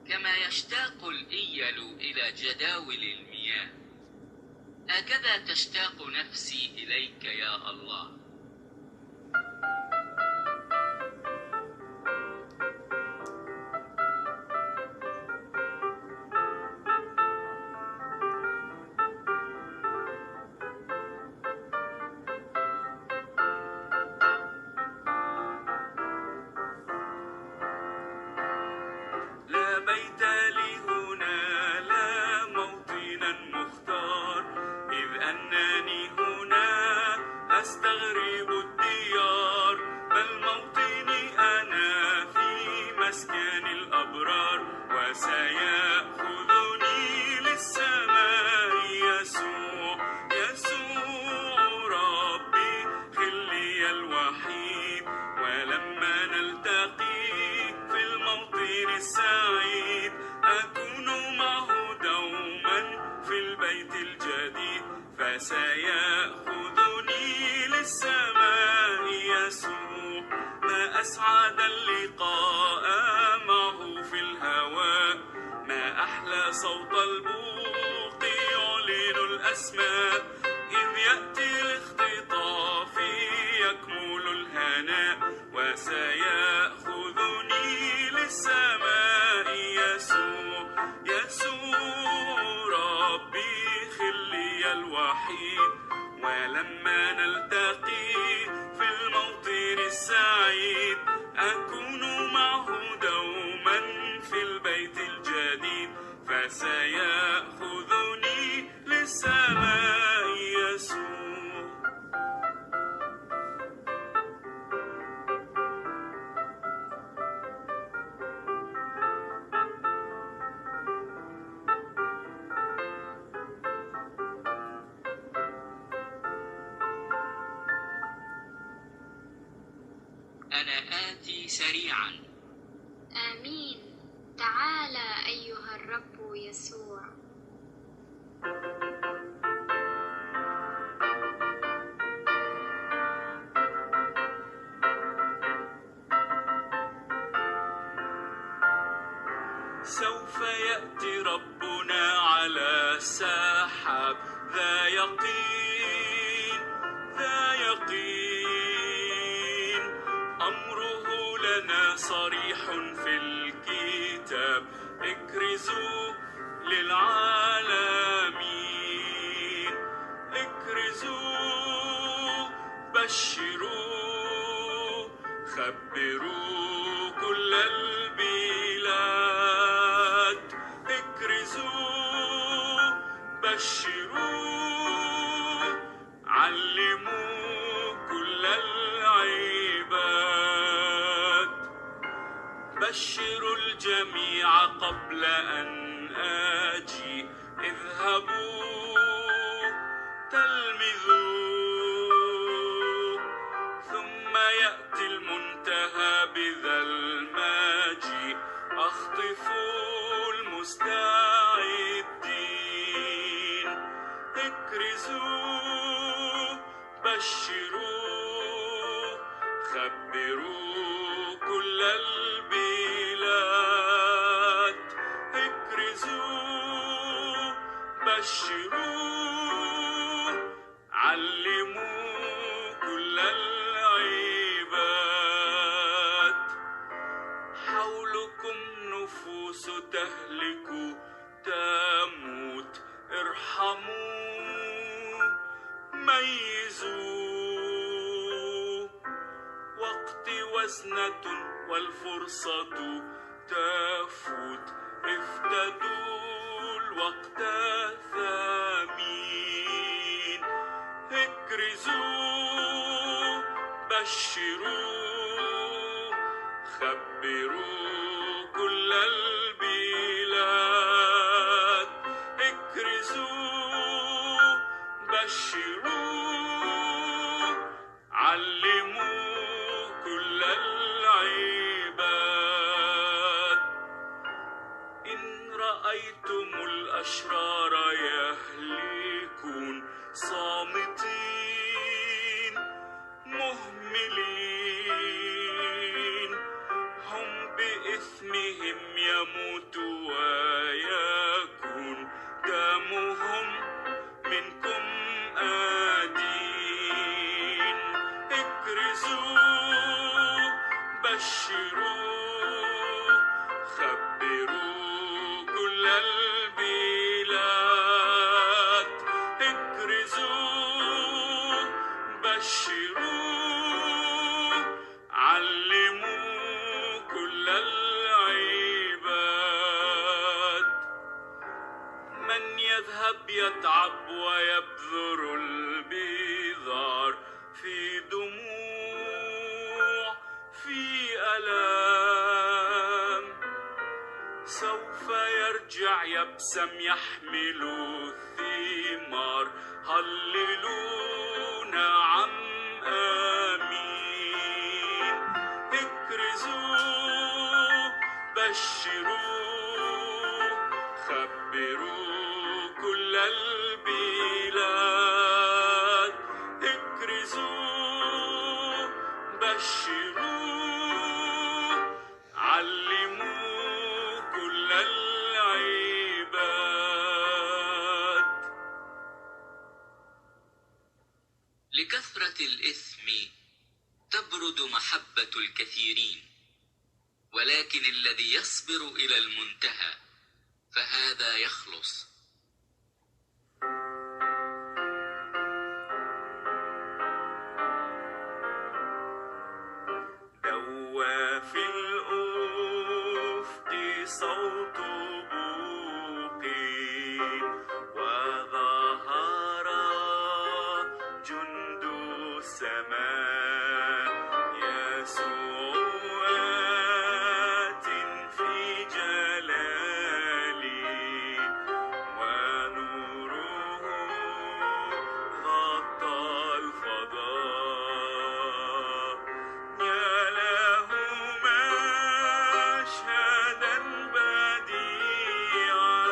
كما يشتاق الإيل إلى جداول المياه، هكذا تشتاق نفسي إليك يا الله. لا بيت لي هنا، لا موطنا مختار، إذ أنني هنا أستغرب الديار، بل موطني أنا في مسكن الأبرار، وسيأخذني للسماء يسوع. يسوع ربي خلي الوحيد، ولما نلتقي في الموطن السعيد أكون معه دوما في البيت الجديد، فسيأخذني للسماء يسوع. ما أسعد اللقاء معه في الهواء، ما أحلى صوت البوق يعلن الأسماء، إذ يأتي الاختطاف يكمل الهناء، وسيأخذني للسماء يسوع. يسوع ربي خلي الوحيد، ولما نلتقي في الموطن السعيد أكون معه دوما في البيت الجديد، فسيأخذني للسماء يسوع. أنا آتي سريعا. آمين. تعالى أيها الرب يسوع. سوف يأتي ربنا على السحاب، ذا يقين ذا يقين، أمره لنا صريح في الكتاب، اكرزوا للعالمين، اكرزوا بشروا خبروا كل البلاد، اكرزوا بشروا علموا كل العباد، بشروا الجميع قبل أن آجي، اذهبوا تلمذوا، ثم يأتي المنتهى بذا الماجي، أخطفوا المستعدين، اكرزوا بشروا خبروا كل البلاد، اكرزوا بشروا علموا كل العباد. حولكم نفوس تهلك تموت، ارحموا ميزوا، وقت وزنة والفرصة تفوت، افتدوا الوقت ثمين، اكرزوا بشروا خبروا كل البلاد، اكرزوا بشروا علموا كل العباد. إن رأيتم الأشرار يهلكون صامتين مهملين، هم بإثمهم يموتون بشروا خبروا كل البلاد اكرزوا بشروا علموا كل العباد من يذهب يتعب ويبذر البذار في دموع في ألام سوف يرجع يبسم يحمل الثمار هللوا نعم آمين اكرزوا بشروا خبروا كل البلاد اكرزوا بشروا علموا كل العباد. لكثرة الإثم تبرد محبة الكثيرين، ولكن الذي يصبر إلى المنتهى فهذا يخلص. دوى في الأفق صوت بوق وظهر جند السماء يسوع آت في جلالي ونوره غطى الفضاء يا له مشهدا بديعا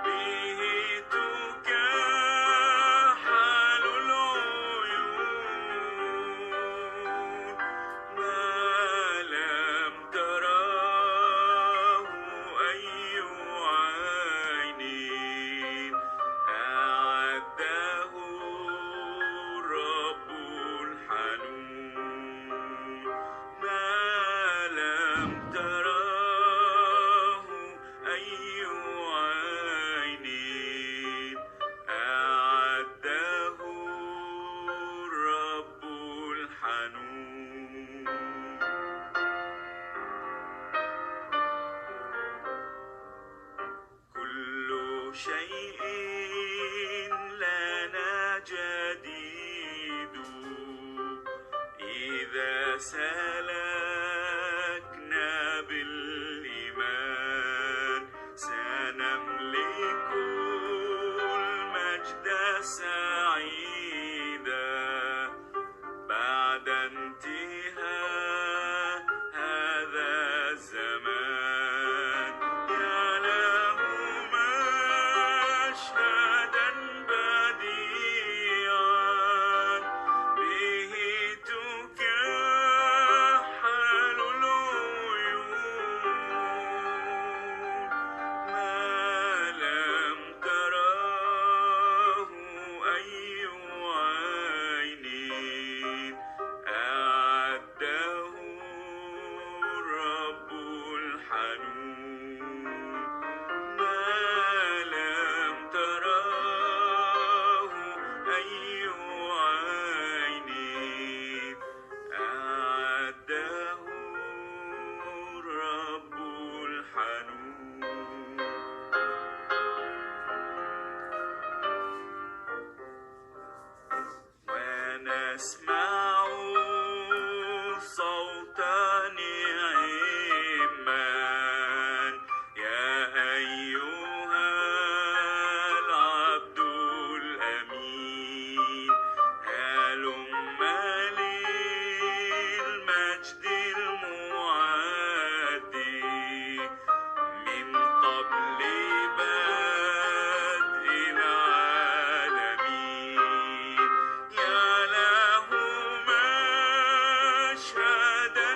به تكحل العيون ما لم تراه أي عين أعده الرب الحنون ما لم تراه أي عين أعده الرب الحنون. كل شيء لنا جديد إذا سلكنا بالإيمان سنملك المجد سعيدا بعد انتهاء هذا الزمان يا له مشهدا بديعا به تكحل العيون ما لم تراه أي عين أعده الرب الحنون ما لم تراه أي عين أعده الرب الحنون. ونسمع صوتا نعما يا أيها العبد الأمين هلم للمجد المعد من قبل بدء العالمين يا له مشهدا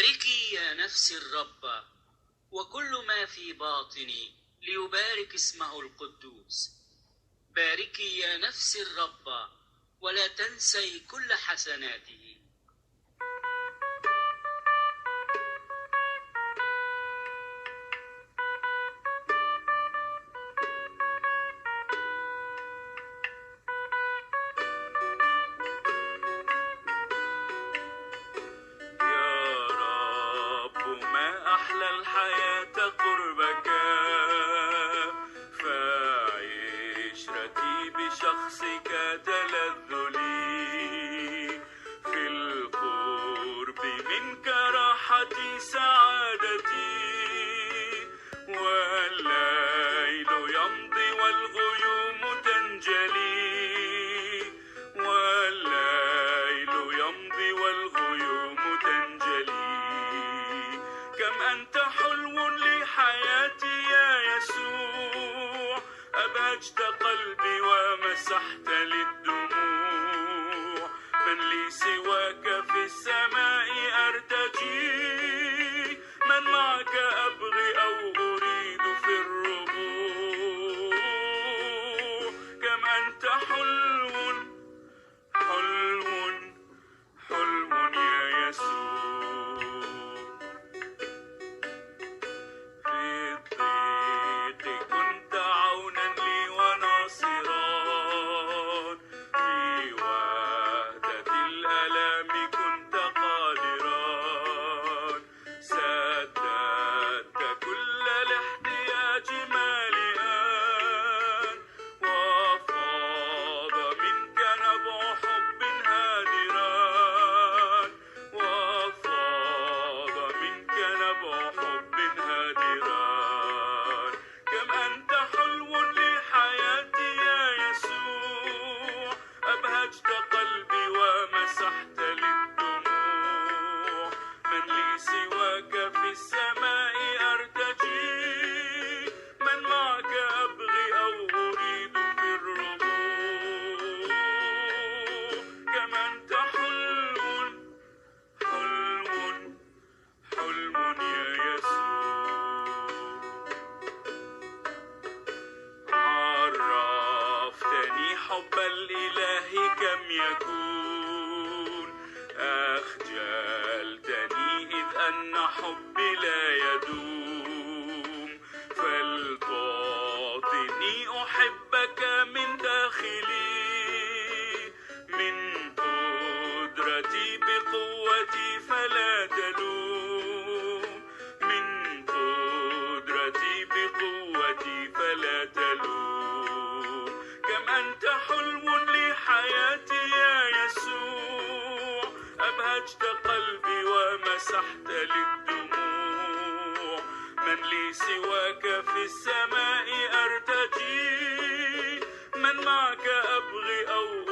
باركي يا نفس الرب وكل ما في باطني ليبارك اسمه القدوس. باركي يا نفس الرب ولا تنسي كل حسناته. يا رب ما أحلى الحياة قربك، فعشرتي بشخصك تلذ لي، في القرب منك راحتي سعادتي، والليل يمضي والغيوم تنجلي، والليل يمضي والغيوم تنجلي. كم أنت حلو لحياتي يا يسوع، أبهجت قلبي ومسحت للدموع. من لي سواك في السماء أرتجي، من معك أبغي أو أريد في الربوع. كم أنت حلو حلو حلو يا يسوع. في الضيق كنت عونا لي وناصرا، في وحدة الألام كنت قادرا، سددت كل الاحتياج مالئا، وفاض منك نبع حب هادرا، وفاض منك نبع حب هادرا. كم أنت حلو لحياتي يا يسوع، أبهجت قلبي ومسحت للدموع. من لي سواك في السماء أرتجي، من معك أبغي أو أريد في الربوع. كم أنت حلو حلو حلم يا يسوع. عرفتني حب الإله كم يكون، أخجلتني إذ أن حبي لا يدوم. فلتعطني أحبك من داخلي، من قدرتي بقوتي فلا تلوم، من قدرتي بقوتي فلا تلوم. كم أنت حلو لحياتي يا يسوع، أبهجت قلبي ومسحت للدموع. من لي سواك في السماء أرتجي، من معك أبغي أو